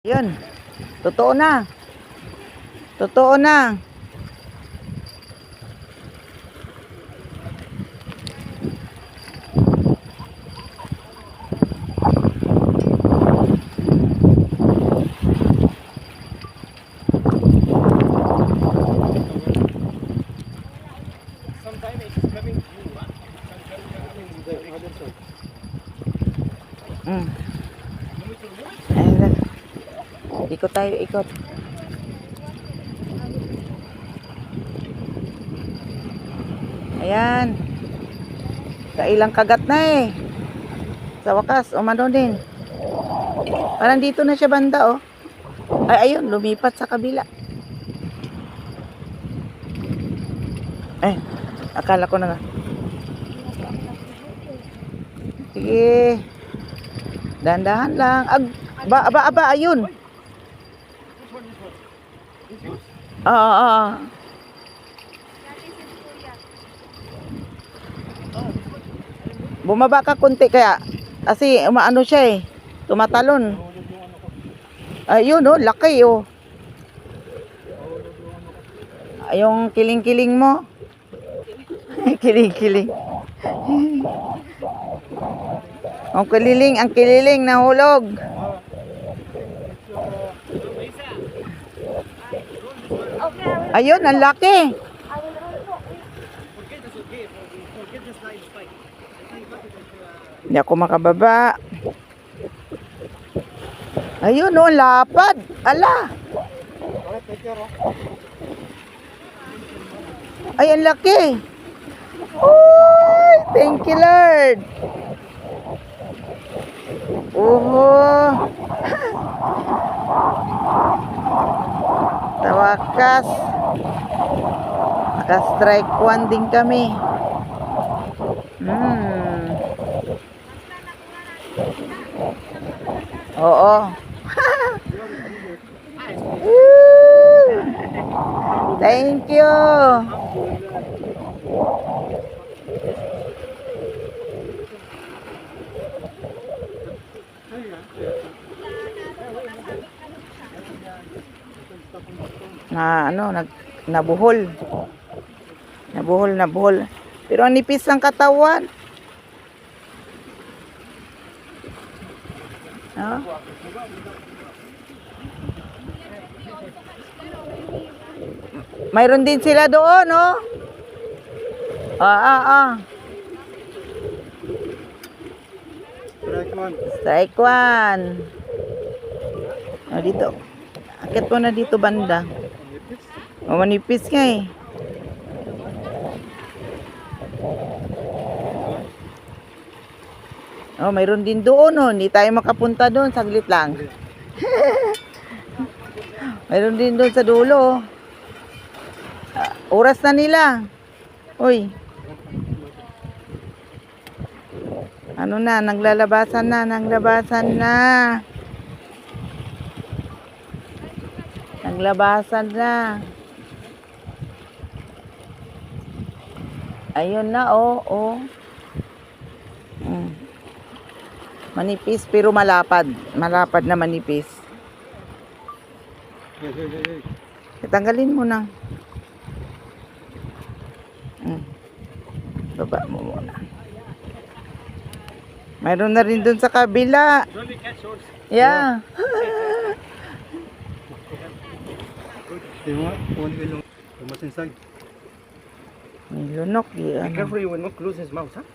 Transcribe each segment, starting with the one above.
Yun. Totoo na. Totoo na. Sometimes it's coming through, huh? Sometimes it's coming with the other side. Ayun. Ikot tayo, ikot. Ayan. Kailang kagat na eh. Sa wakas, umano din. Parang dito na siya banda, oh. Ay, ayun, lumipat sa kabila. Eh, akala ko na nga. Sige. Dahan-dahan lang. Aba, ayun. Oo. Bumaba ka konti kaya kasi umaano siya eh. Tumatalon. Ayun oh, laki oh. Yung kiling-kiling mo. Kiling-kiling. Ang kililing nahulog. Ayun, ang laki. Hindi ako makababa. Ayun, oh, lapad. Ala. Ay, ang laki. Uy, thank you, Lord. Tawakas. Naka-strike 1 din kami. Oo. Thank you. Nabuhol. Pero ang nipis ng katawan. No? Mayroon din sila doon, no? Strike one. Dito. Akit mo na dito banda. Manipis nga eh. Mayroon din doon, oh. Hindi tayo makapunta doon. Saglit lang. Mayroon din doon sa dulo. Oras na nila. Uy. Ano na, naglalabasan na. Ayun na, oh. Manipis pero malapad. Malapad na manipis. Tanggalin mo na. Baba mo muna. Mayroon na rin dun sa kabila. Yeah. What's inside? May lunok. Be careful, you will not close his mouth, huh?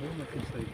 What's inside?